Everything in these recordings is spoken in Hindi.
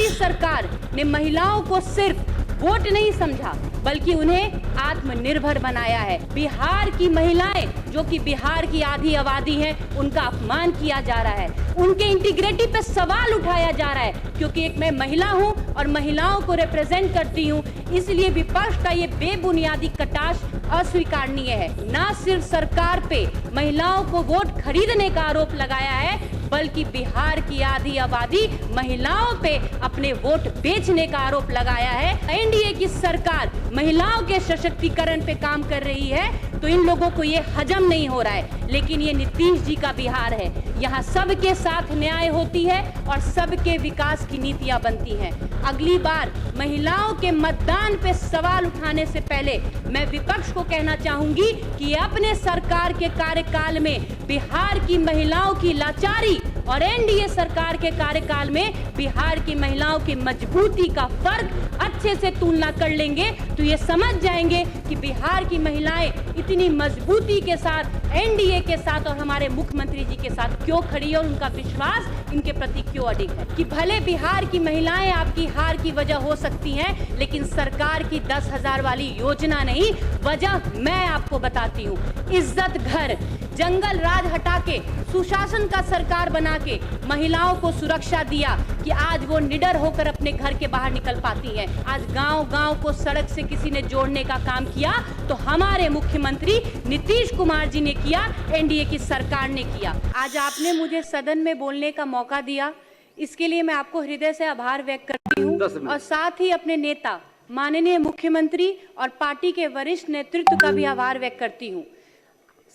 सरकार ने महिलाओं को सिर्फ वोट नहीं समझा बल्कि उन्हें आत्मनिर्भर बनाया है। बिहार की महिलाएं जो कि बिहार की आधी आबादी हैं, उनका अपमान किया जा रहा है, उनके इंटीग्रिटी पे सवाल उठाया जा रहा है, क्योंकि एक मैं महिला हूं और महिलाओं को रिप्रेजेंट करती हूं, इसलिए विपक्ष का ये बेबुनियादी कटाक्ष अस्वीकारनीय है। न सिर्फ सरकार पे महिलाओं को वोट खरीदने का आरोप लगाया है, बल्कि बिहार की आधी आबादी महिलाओं पे अपने वोट बेचने का आरोप लगाया है। एनडीए की सरकार महिलाओं के सशक्तिकरण पे काम कर रही है, तो इन लोगों को ये हजम नहीं हो रहा है। लेकिन ये नीतीश जी का बिहार है, यहाँ सबके साथ न्याय होती है और सबके विकास की नीतियां बनती हैं। अगली बार महिलाओं के मतदान पे सवाल उठाने से पहले मैं विपक्ष को कहना चाहूंगी कि अपने सरकार के कार्यकाल में बिहार की महिलाओं की लाचारी और एनडीए सरकार के कार्यकाल में बिहार की महिलाओं की मजबूती का फर्क अच्छे से तुलना कर लेंगे तो ये समझ जाएंगे कि बिहार की महिलाएं इतनी मजबूती के साथ एनडीए के साथ और हमारे मुख्यमंत्री जी के साथ क्यों खड़ी है और उनका विश्वास इनके प्रति क्यों अडिग है। कि भले बिहार की महिलाएं आपकी हार की वजह हो सकती हैं, लेकिन सरकार की 10,000 वाली योजना नहीं, वजह मैं आपको बताती हूँ। इज्जत घर, जंगल राज हटा के सुशासन का सरकार बना के महिलाओं को सुरक्षा दिया कि आज वो निडर होकर अपने घर के बाहर निकल पाती हैं। आज गांव-गांव को सड़क से किसी ने जोड़ने का काम किया तो हमारे मुख्यमंत्री नीतीश कुमार जी ने किया, एनडीए की सरकार ने किया। आज आपने मुझे सदन में बोलने का मौका दिया, इसके लिए मैं आपको हृदय से आभार व्यक्त करती हूँ और साथ ही अपने नेता माननीय मुख्यमंत्री और पार्टी के वरिष्ठ नेतृत्व का भी आभार व्यक्त करती हूँ।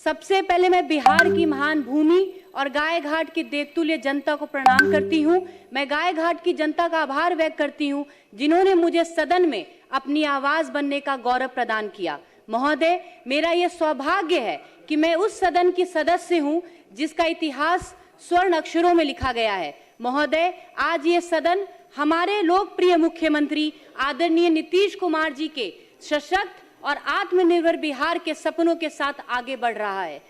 सबसे पहले मैं बिहार की महान भूमि और गाय घाट की देवतुल्य जनता को प्रणाम करती हूं। मैं गाय घाट की जनता का आभार व्यक्त करती हूं जिन्होंने मुझे सदन में अपनी आवाज बनने का गौरव प्रदान किया। महोदय, मेरा यह सौभाग्य है कि मैं उस सदन की सदस्य हूं जिसका इतिहास स्वर्ण अक्षरों में लिखा गया है। महोदय, आज ये सदन हमारे लोकप्रिय मुख्यमंत्री आदरणीय नीतीश कुमार जी के सशक्त और आत्मनिर्भर बिहार के सपनों के साथ आगे बढ़ रहा है।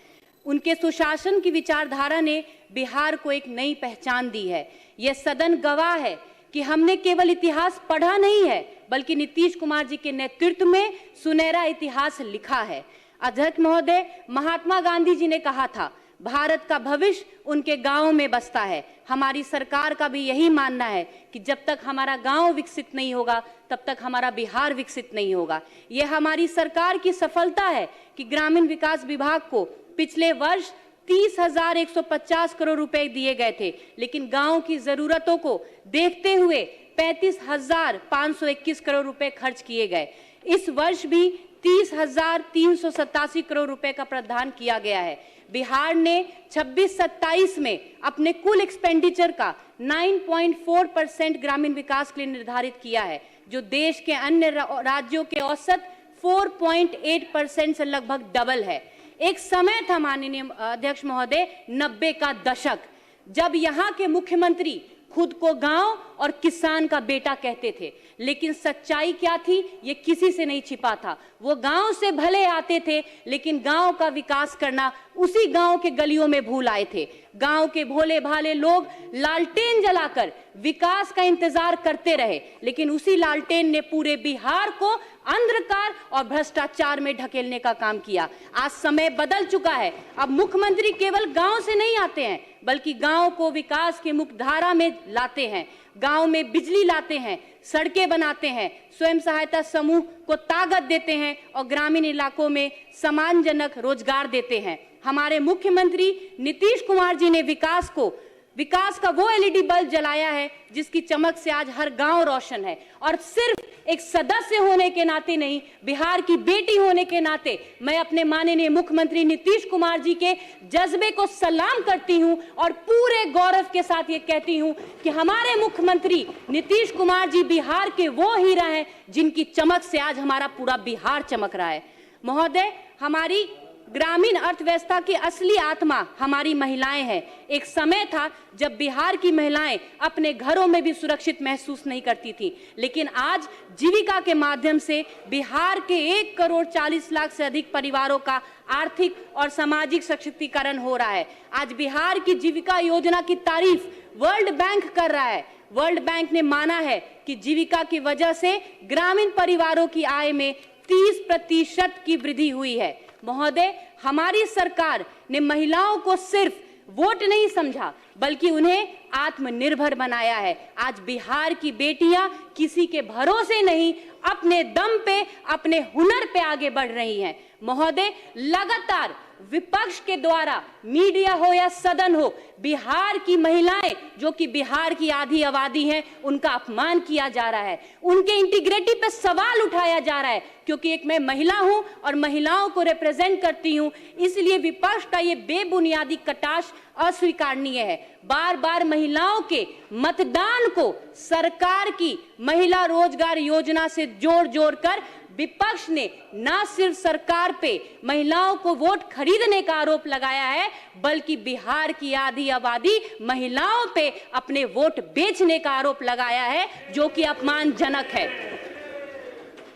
उनके सुशासन की विचारधारा ने बिहार को एक नई पहचान दी है। यह सदन गवाह है कि हमने केवल इतिहास पढ़ा नहीं है, बल्कि नीतीश कुमार जी के नेतृत्व में सुनहरा इतिहास लिखा है। अध्यक्ष महोदय, महात्मा गांधी जी ने कहा था, भारत का भविष्य उनके गांवों में बसता है। हमारी सरकार का भी यही मानना है कि जब तक हमारा गांव विकसित नहीं होगा, तब तक हमारा बिहार विकसित नहीं होगा। यह हमारी सरकार की सफलता है कि ग्रामीण विकास विभाग को पिछले वर्ष 30,150 करोड़ रुपए दिए गए थे, लेकिन गांव की जरूरतों को देखते हुए 35,521 करोड़ रुपए खर्च किए गए। इस वर्ष भी 30,387 करोड़ रुपए का प्रावधान किया गया है। बिहार ने 26-27 में अपने कुल एक्सपेंडिचर का 9.4% ग्रामीण विकास के लिए निर्धारित किया है, जो देश के अन्य राज्यों के औसत 4.8% से लगभग डबल है। एक समय था माननीय अध्यक्ष महोदय, 90 का दशक, जब यहाँ के मुख्यमंत्री खुद को गांव और किसान का बेटा कहते थे, लेकिन सच्चाई क्या थी ये किसी से नहीं छिपा था। वो गांव से भले आते थे, लेकिन गांव का विकास करना उसी गांव के गलियों में भूल आए थे। गांव के भोले भाले लोग लालटेन जलाकर विकास का इंतजार करते रहे, लेकिन उसी लालटेन ने पूरे बिहार को अंधकार और भ्रष्टाचार में ढकेलने का काम किया। आज समय बदल चुका है। अब मुख्यमंत्री केवल गांव से नहीं आते हैं, बल्कि गांव को विकास की मुख्यधारा में लाते हैं। गांव में बिजली लाते हैं, सड़कें बनाते हैं, स्वयं सहायता समूह को ताकत देते हैं और ग्रामीण इलाकों में सम्मानजनक रोजगार देते हैं। हमारे मुख्यमंत्री नीतीश कुमार जी ने विकास का वो एलईडी बल्ब जलाया है जिसकी चमक से आज हर गांव रोशन है। और सिर्फ एक सदस्य होने के नाते नहीं, बिहार की बेटी होने के नाते मैं अपने माननीय मुख्यमंत्री नीतीश कुमार जी के जज्बे को सलाम करती हूं और पूरे गौरव के साथ ये कहती हूं कि हमारे मुख्यमंत्री नीतीश कुमार जी बिहार के वो हीरा हैं जिनकी चमक से आज हमारा पूरा बिहार चमक रहा है। महोदय, हमारी ग्रामीण अर्थव्यवस्था की असली आत्मा हमारी महिलाएं हैं। एक समय था जब बिहार की महिलाएं अपने घरों में भी सुरक्षित महसूस नहीं करती थी, लेकिन आज जीविका के माध्यम से बिहार के 1,40,00,000 से अधिक परिवारों का आर्थिक और सामाजिक सशक्तिकरण हो रहा है। आज बिहार की जीविका योजना की तारीफ वर्ल्ड बैंक कर रहा है। वर्ल्ड बैंक ने माना है कि जीविका की वजह से ग्रामीण परिवारों की आय में 30% की वृद्धि हुई है। महोदय, हमारी सरकार ने महिलाओं को सिर्फ वोट नहीं समझा बल्कि उन्हें आत्मनिर्भर बनाया है। आज बिहार की बेटियां किसी के भरोसे नहीं, अपने दम पे, अपने हुनर पे आगे बढ़ रही हैं। महोदय, लगातार विपक्ष के द्वारा मीडिया हो या सदन हो, बिहार की महिलाएं जो कि बिहार की आधी आबादी हैं, उनका अपमान किया जा रहा है, उनके इंटीग्रिटी पे सवाल उठाया जा रहा है। क्योंकि एक मैं महिला हूं और महिलाओं को रिप्रेजेंट करती हूं, इसलिए विपक्ष का ये बेबुनियादी कटाक्ष अस्वीकारनीय है। बार बार महिलाओं के मतदान को सरकार की महिला रोजगार योजना से जोड़ कर विपक्ष ने न सिर्फ सरकार पे महिलाओं को वोट खरीदने का आरोप लगाया है, बल्कि बिहार की आधी आबादी महिलाओं पे अपने वोट बेचने का आरोप लगाया है, जो कि अपमानजनक है।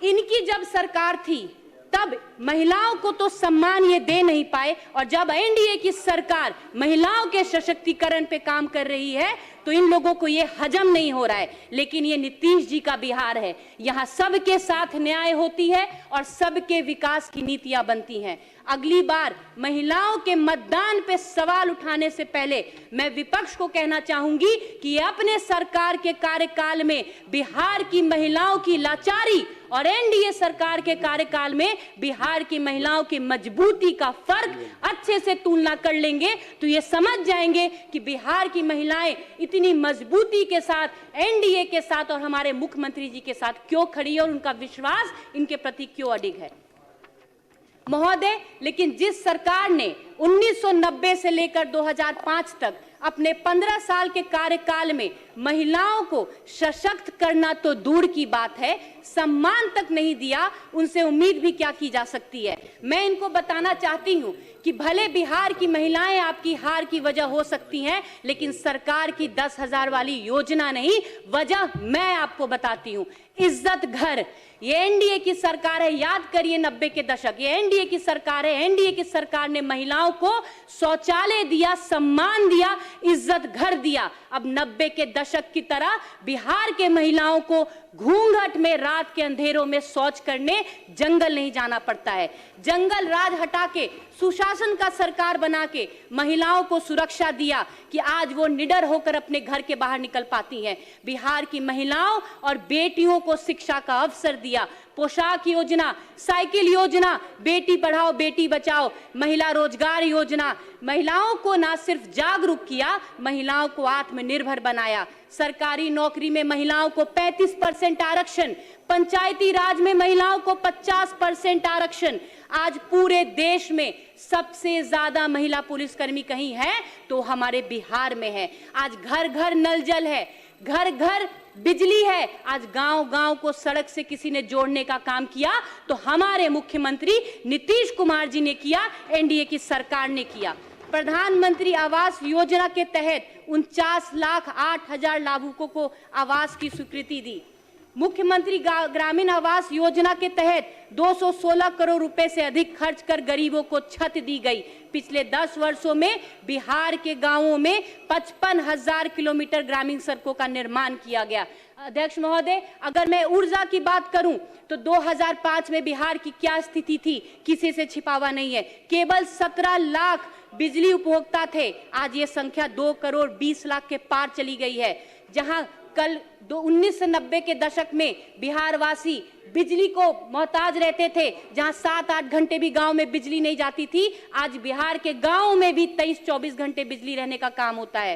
इनकी जब सरकार थी तब महिलाओं को तो सम्मान ये दे नहीं पाए, और जब एनडीए की सरकार महिलाओं के सशक्तिकरण पे काम कर रही है तो इन लोगों को ये हजम नहीं हो रहा है। लेकिन ये नीतीश जी का बिहार है, यहाँ सबके साथ न्याय होती है और सबके विकास की नीतियां बनती हैं। अगली बार महिलाओं के मतदान पे सवाल उठाने से पहले मैं विपक्ष को कहना चाहूंगी कि अपने सरकार के कार्यकाल में बिहार की महिलाओं की लाचारी और एनडीए सरकार के कार्यकाल में बिहार की महिलाओं की मजबूती का फर्क अच्छे से तुलना कर लेंगे तो ये समझ जाएंगे कि बिहार की महिलाएं इतनी मजबूती के साथ एनडीए के साथ और हमारे मुख्यमंत्री जी के साथ क्यों खड़ी है और उनका विश्वास इनके प्रति क्यों अडिग है। महोदय, लेकिन जिस सरकार ने 1990 से लेकर 2005 तक अपने 15 साल के कार्यकाल में महिलाओं को सशक्त करना तो दूर की बात है, सम्मान तक नहीं दिया, उनसे उम्मीद भी क्या की जा सकती है। मैं इनको बताना चाहती हूं कि भले बिहार की महिलाएं आपकी हार की वजह हो सकती हैं, लेकिन सरकार की 10,000 वाली योजना नहीं, वजह मैं आपको बताती हूं। इज्जत घर, ये एनडीए की सरकार है, याद करिए 90 के दशक, ये एनडीए की सरकार है। एनडीए की सरकार ने महिलाओं को शौचालय दिया, सम्मान दिया, इज्जत घर दिया। अब 90 के दशक की तरह बिहार के महिलाओं को घूंघट में रात के अंधेरों में शौच करने जंगल नहीं जाना पड़ता है। जंगल राज हटा के सुशासन का सरकार बना के महिलाओं को सुरक्षा दिया कि आज वो निडर होकर अपने घर के बाहर निकल पाती हैं। बिहार की महिलाओं और बेटियों को शिक्षा का अवसर दिया, पोशाक योजना, साइकिल योजना, बेटी पढ़ाओ बेटी बचाओ, महिला रोजगार योजना, महिलाओं को ना सिर्फ जागरूक किया, महिलाओं को आत्मनिर्भर बनाया। सरकारी नौकरी में महिलाओं को 35% आरक्षण, पंचायती राज में महिलाओं को 50% आरक्षण। आज पूरे देश में सबसे ज्यादा महिला पुलिसकर्मी कहीं है तो हमारे बिहार में है। आज घर घर नल जल है, घर घर बिजली है। आज गांव गांव को सड़क से किसी ने जोड़ने का काम किया तो हमारे मुख्यमंत्री नीतीश कुमार जी ने किया, एनडीए की सरकार ने किया। प्रधानमंत्री आवास योजना के तहत 49,08,000 लाभुकों को आवास की स्वीकृति दी। मुख्यमंत्री ग्रामीण आवास योजना के तहत 216 करोड़ रुपए से अधिक खर्च कर गरीबों को छत दी गई। पिछले 10 वर्षों में बिहार के गांवों में 55,000 किलोमीटर ग्रामीण सड़कों का निर्माण किया गया। अध्यक्ष महोदय, अगर मैं ऊर्जा की बात करूं तो 2005 में बिहार की क्या स्थिति थी, किसी से छिपावा नहीं है। केवल 17 लाख बिजली उपभोक्ता थे, आज ये संख्या 2 करोड़ 20 लाख के पार चली गई है। जहां कल 1990 के दशक में बिहार वासी बिजली को मोहताज रहते थे, जहां 7-8 घंटे भी गांव में बिजली नहीं जाती थी, आज बिहार के गांव में भी 23-24 घंटे बिजली रहने का काम होता है।